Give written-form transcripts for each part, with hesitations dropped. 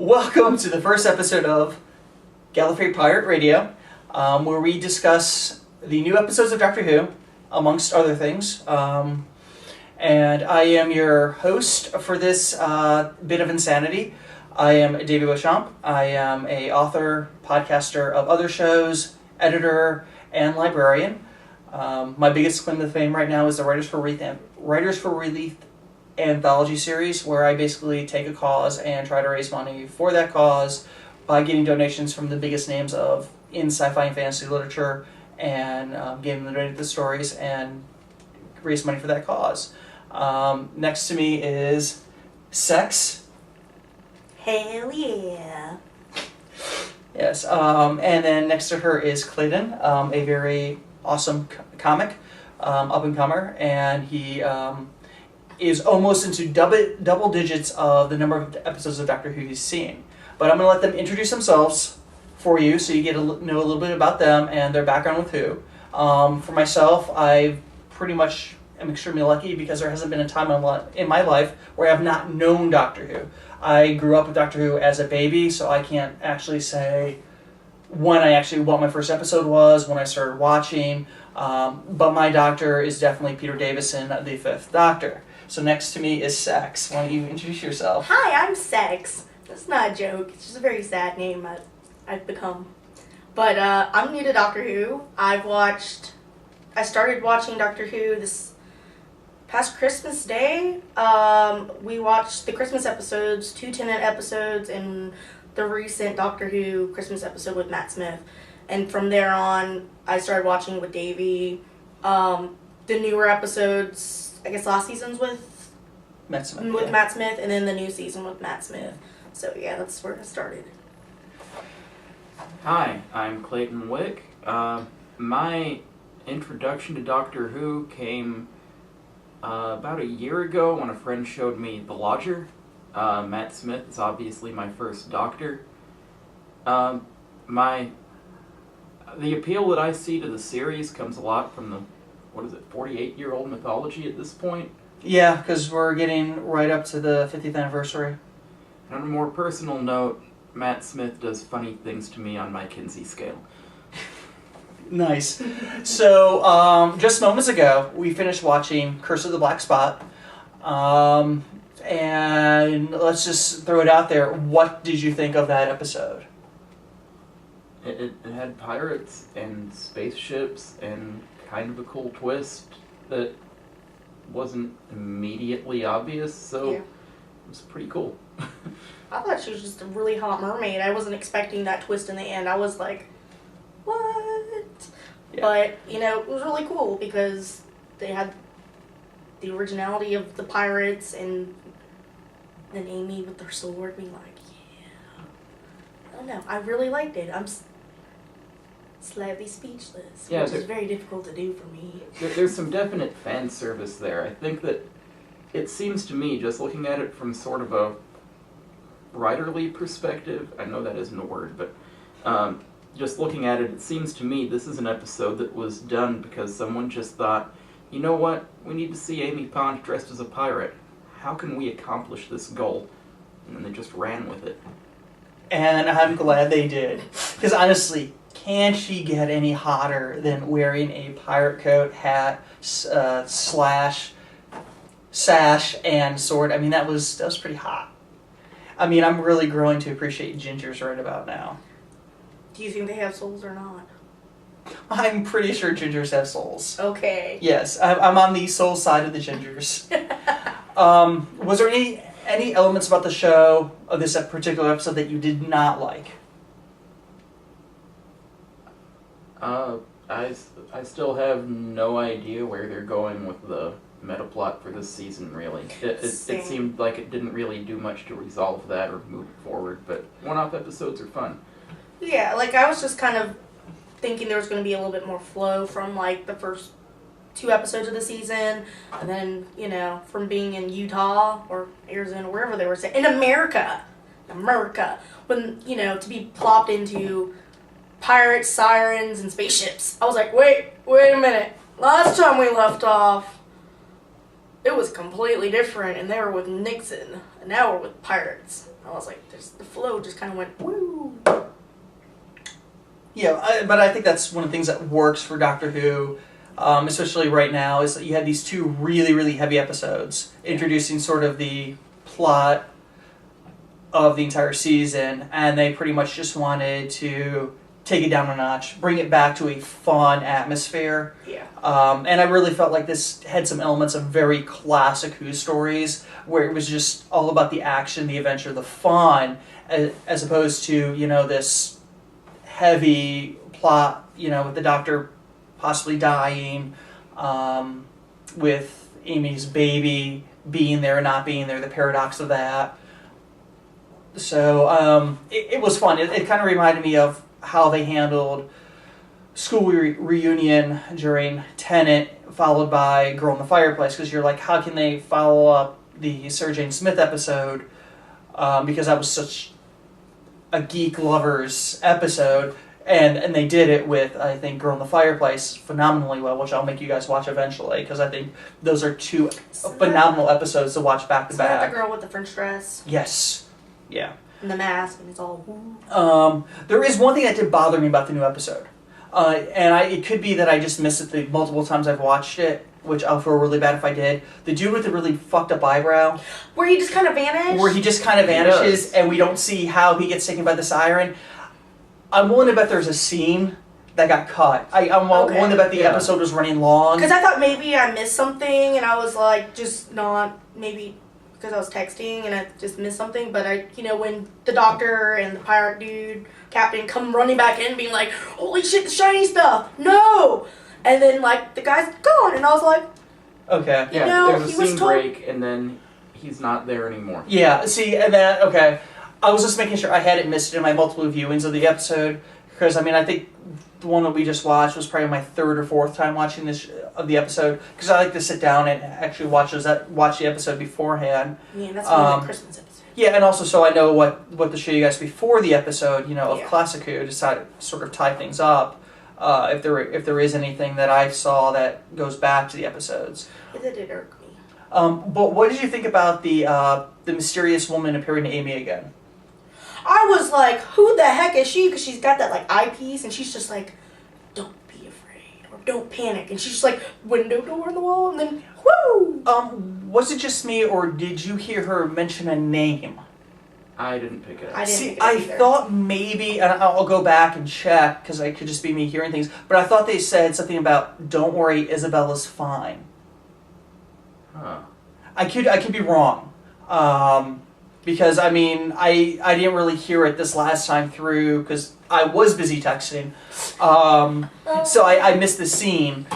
Welcome to the first episode of Gallifrey Pirate Radio, where we discuss the new episodes of Doctor Who, amongst other things. And I am your host for this bit of insanity. I am Davey Beauchamp. I am an author, podcaster of other shows, editor, and librarian. My biggest claim to fame right now is the Writers for Relief anthology series, where I basically take a cause and try to raise money for that cause by getting donations from the biggest names in sci-fi and fantasy literature and getting them donated the stories and raise money for that cause. Next to me is Sex. Hell yeah. Yes, and then next to her is Clayton, a very awesome comic, up-and-comer, and he is almost into double digits of the number of episodes of Doctor Who he's seen. But I'm going to let them introduce themselves for you so you get to know a little bit about them and their background with Who. For myself, I pretty much am extremely lucky because there hasn't been a time in my life where I have not known Doctor Who. I grew up with Doctor Who as a baby, so I can't actually say what my first episode was, when I started watching. But my doctor is definitely Peter Davison, the Fifth Doctor. So next to me is Sex. Why don't you introduce yourself? Hi, I'm Sex. That's not a joke. It's just a very sad name I've become. But I'm new to Doctor Who. I started watching Doctor Who this past Christmas Day. We watched the Christmas episodes, 2 10-minute episodes, and the recent Doctor Who Christmas episode with Matt Smith. And from there on, I started watching with Davey. The newer episodes, I guess last season's with Matt Smith. With Matt Smith, and then the new season with Matt Smith. So yeah, that's where it started. Hi, I'm Clayton Wick. My introduction to Doctor Who came about a year ago when a friend showed me The Lodger. Matt Smith is obviously my first Doctor. The appeal that I see to the series comes a lot from the 48-year-old mythology at this point? Yeah, because we're getting right up to the 50th anniversary. And on a more personal note, Matt Smith does funny things to me on my Kinsey scale. Nice. So, just moments ago, we finished watching Curse of the Black Spot. And let's just throw it out there. What did you think of that episode? It had pirates and spaceships and kind of a cool twist that wasn't immediately obvious, so It was pretty cool. I thought she was just a really hot mermaid. I wasn't expecting that twist in the end. I was like, what? Yeah. But, it was really cool because they had the originality of the pirates and then Amy with her sword being like, yeah. I don't know. I really liked it. I'm slightly speechless, which is very difficult to do for me. There's some definite fan service there. I think that it seems to me, just looking at it from sort of a writerly perspective, I know that isn't a word, but just looking at it, it seems to me this is an episode that was done because someone just thought, you know what, we need to see Amy Pond dressed as a pirate. How can we accomplish this goal? And then they just ran with it. And I'm glad they did. Because honestly, can she get any hotter than wearing a pirate coat, hat, sash, and sword? I mean, that was pretty hot. I mean, I'm really growing to appreciate gingers right about now. Do you think they have souls or not? I'm pretty sure gingers have souls. Okay. Yes, I'm on the soul side of the gingers. Was there any elements about the show, of this particular episode, that you did not like? I still have no idea where they're going with the meta plot for this season, really. It seemed like it didn't really do much to resolve that or move it forward, but one-off episodes are fun. Yeah, I was just kind of thinking there was going to be a little bit more flow from, the first 2 episodes of the season, and then, from being in Utah or Arizona, wherever they were saying, in America, when, to be plopped into pirates, sirens, and spaceships. I was like, wait a minute. Last time we left off, it was completely different, and they were with Nixon, and now we're with pirates. I was like, the flow just kind of went woo. Yeah, but I think that's one of the things that works for Doctor Who, especially right now, is that you had these two really, really heavy episodes introducing sort of the plot of the entire season, and they pretty much just wanted to take it down a notch, bring it back to a fun atmosphere. Yeah. And I really felt like this had some elements of very classic Who stories, where it was just all about the action, the adventure, the fun, as opposed to, this heavy plot, with the Doctor possibly dying, with Amy's baby being there and not being there, the paradox of that. So it was fun. It kind of reminded me of how they handled school reunion during Tenet, followed by Girl in the Fireplace, because you're like, how can they follow up the Sarah Jane Smith episode, because that was such a geek lovers episode, and they did it with, I think, Girl in the Fireplace phenomenally well, which I'll make you guys watch eventually, because I think those are two phenomenal episodes to watch back to back. The girl with the French dress. Yes. Yeah. And the mask, and it's all woo. There is one thing that did bother me about the new episode. And it could be that I just missed it the multiple times I've watched it, which I'll feel really bad if I did. The dude with the really fucked up eyebrow. Where he just kind of vanished? Where he just kind of vanishes, and we don't see how he gets taken by the siren. I'm willing to bet there's a scene that got cut. I'm willing to bet the episode was running long. Because I thought maybe I missed something, and I was like, just not, maybe because I was texting, and I just missed something. But when the Doctor and the pirate dude, Captain, come running back in, being like, holy shit, the shiny stuff, no! And then, the guy's gone, and I was like, okay. Yeah, there's a scene break, and then he's not there anymore. Yeah, see, and then, okay. I was just making sure I hadn't missed it in my multiple viewings of the episode, because, I think the one that we just watched was probably my third or fourth time watching the episode, because I like to sit down and actually watch the episode beforehand. Yeah, that's one of the Christmas episodes. Yeah, and also so I know what to show you guys before the episode, of Classic Who, to sort of tie things up, if there is anything that I saw that goes back to the episodes. It did irk me. But what did you think about the mysterious woman appearing to Amy again? I was like, who the heck is she? Because she's got that eyepiece, and she's just like, don't be afraid, or don't panic. And she's just like, window door on the wall, and then, whoo! Was it just me, or did you hear her mention a name? I didn't pick it up. I thought maybe, and I'll go back and check, because it could just be me hearing things, but I thought they said something about, don't worry, Isabella's fine. Huh. I could be wrong. Because, I didn't really hear it this last time through, because I was busy texting. So I missed the scene.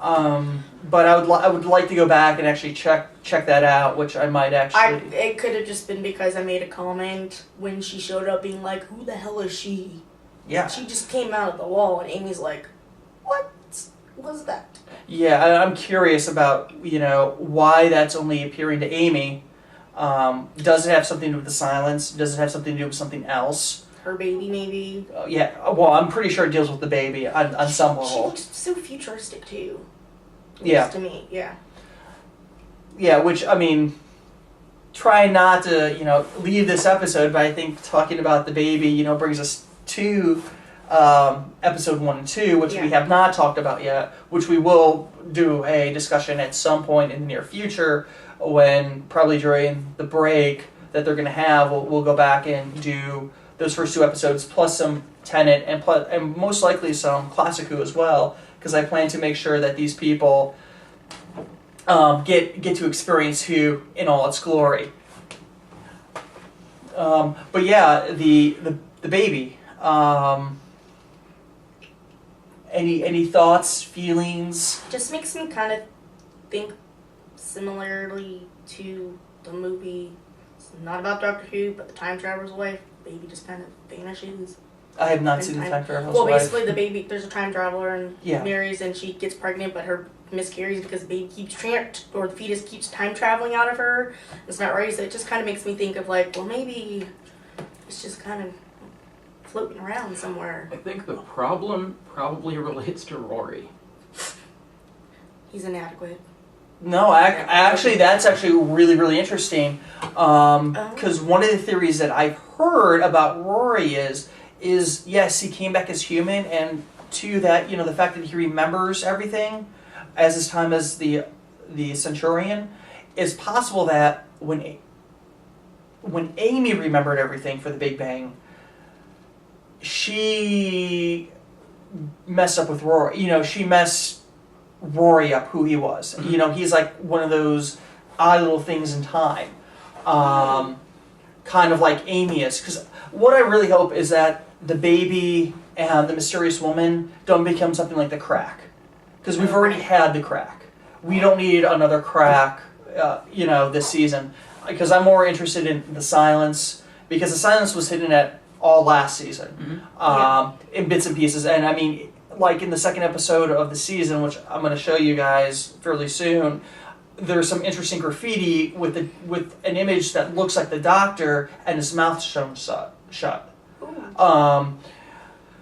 But I would like to go back and actually check that out, which I might actually... It could have just been because I made a comment when she showed up being like, who the hell is she? Yeah. She just came out of the wall, and Amy's like, what was that? Yeah, I'm curious about, why that's only appearing to Amy. Does it have something to do with the silence? Does it have something to do with something else? Her baby, maybe? Yeah, well, I'm pretty sure it deals with the baby on some level. She looks so futuristic, too. Yeah. To me, yeah. Yeah, which, try not to, leave this episode, but I think talking about the baby, brings us to episode 1 and 2, which we have not talked about yet, which we will do a discussion at some point in the near future, when probably during the break that they're going to have, we'll go back and do those first 2 episodes, plus some Tenet, and most likely some Classic Who as well, because I plan to make sure that these people get to experience Who in all its glory. But yeah, the baby. Any thoughts, feelings? Just makes me kind of think similarly to the movie. It's not about Doctor Who, but the time traveler's wife. Baby just kind of vanishes. I have not seen the time traveler's wife. Well, basically, the baby. There's a time traveler and marries, and she gets pregnant, but her miscarries because the baby keeps the fetus keeps time traveling out of her. It's not right, so it just kind of makes me think of maybe it's just kind of floating around somewhere. I think the problem probably relates to Rory. He's inadequate. No, actually, that's actually really, really interesting. Because one of the theories that I've heard about Rory is yes, he came back as human, and to that, the fact that he remembers everything as his time as the Centurion, is possible that when Amy remembered everything for the Big Bang, she messed up with Rory. She messed Rory up who he was. Mm-hmm. He's like one of those odd little things in time. Kind of like Amy is. Because what I really hope is that the baby and the mysterious woman don't become something like the crack. Because we've already had the crack. We don't need another crack, this season. Because I'm more interested in the silence. Because the silence was hidden at all last season. Mm-hmm. In bits and pieces. And I mean, like in the second episode of the season, which I'm going to show you guys fairly soon, there's some interesting graffiti with an image that looks like the Doctor and his mouth shown shut.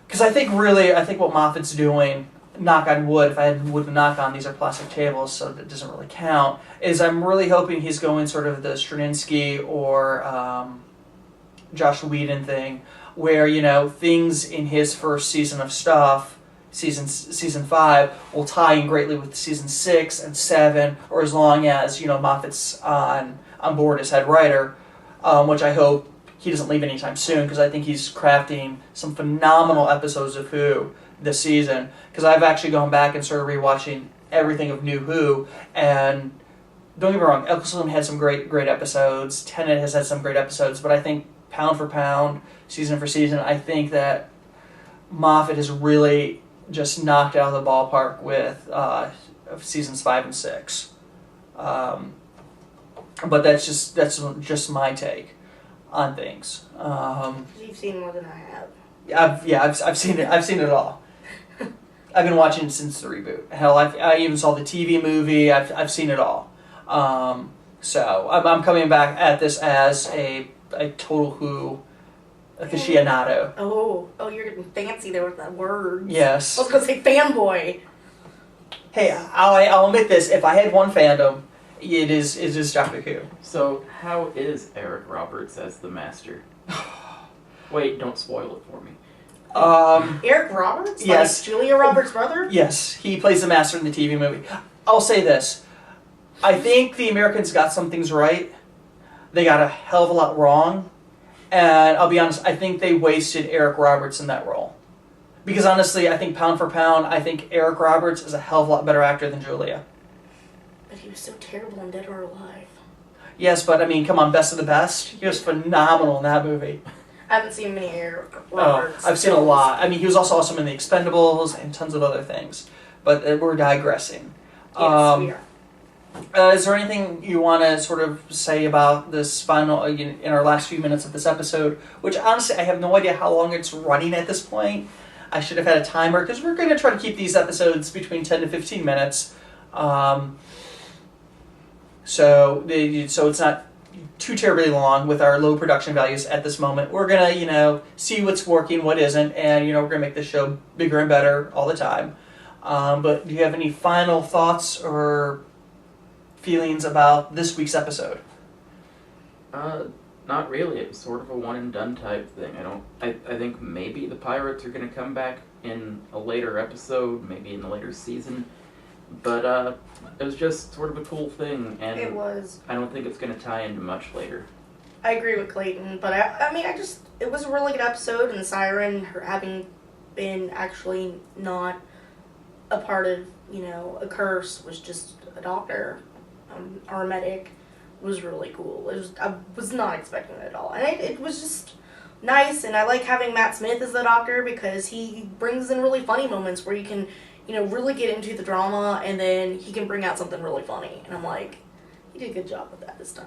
Because I think what Moffat's doing, knock on wood, if I had wood to knock on, these are plastic tables, so that doesn't really count, is I'm really hoping he's going sort of the Straczynski or Josh Whedon thing, where, things in his first season of stuff, season 5, will tie in greatly with season 6 and 7, or as long as, Moffat's on board as head writer, which I hope he doesn't leave anytime soon, because I think he's crafting some phenomenal episodes of Who this season, because I've actually gone back and started rewatching everything of New Who, and don't get me wrong, Eccleston had some great episodes, Tennant has had some great episodes, but I think pound for pound, season for season, I think that Moffat has really just knocked out of the ballpark with seasons 5 and 6. But that's just my take on things. You've seen more than I have. I've seen it. I've seen it all. I've been watching it since the reboot. Hell, I even saw the TV movie. I've seen it all. So I'm coming back at this as a total Who aficionado. Oh, you're getting fancy there with that word. Yes. I was gonna say fanboy. Hey, I'll admit this. If I had one fandom, it is Doctor Who. So, how is Eric Roberts as the Master? Wait, don't spoil it for me. Eric Roberts? Yes. Like Julia Roberts' brother? Yes, he plays the Master in the TV movie. I'll say this. I think the Americans got some things right. They got a hell of a lot wrong. And I'll be honest, I think they wasted Eric Roberts in that role. Because honestly, I think pound for pound, I think Eric Roberts is a hell of a lot better actor than Julia. But he was so terrible in Dead or Alive. Yes, but I mean, come on, best of the best. He was phenomenal in that movie. I haven't seen many Eric Roberts. I've seen a lot. I mean, he was also awesome in The Expendables and tons of other things. But we're digressing. Yes, we are. Is there anything you want to sort of say about this final, in our last few minutes of this episode? Which, honestly, I have no idea how long it's running at this point. I should have had a timer, because we're going to try to keep these episodes between 10 to 15 minutes. So it's not too terribly long with our low production values at this moment. We're going to, see what's working, what isn't, and, we're going to make this show bigger and better all the time. But do you have any final thoughts or feelings about this week's episode? Not really. It was sort of a one and done type thing. I think maybe the pirates are going to come back in a later episode, maybe in a later season. But it was just sort of a cool thing, and It was. I don't think it's going to tie into much later. I agree with Clayton, but it was a really good episode, and Siren, her having been actually not a part of, a curse, was just a doctor, or a medic, was really cool. I was not expecting it at all, and it was just nice, and I like having Matt Smith as the doctor, because he brings in really funny moments where you can, really get into the drama, and then he can bring out something really funny, and I'm like, he did a good job with that this time.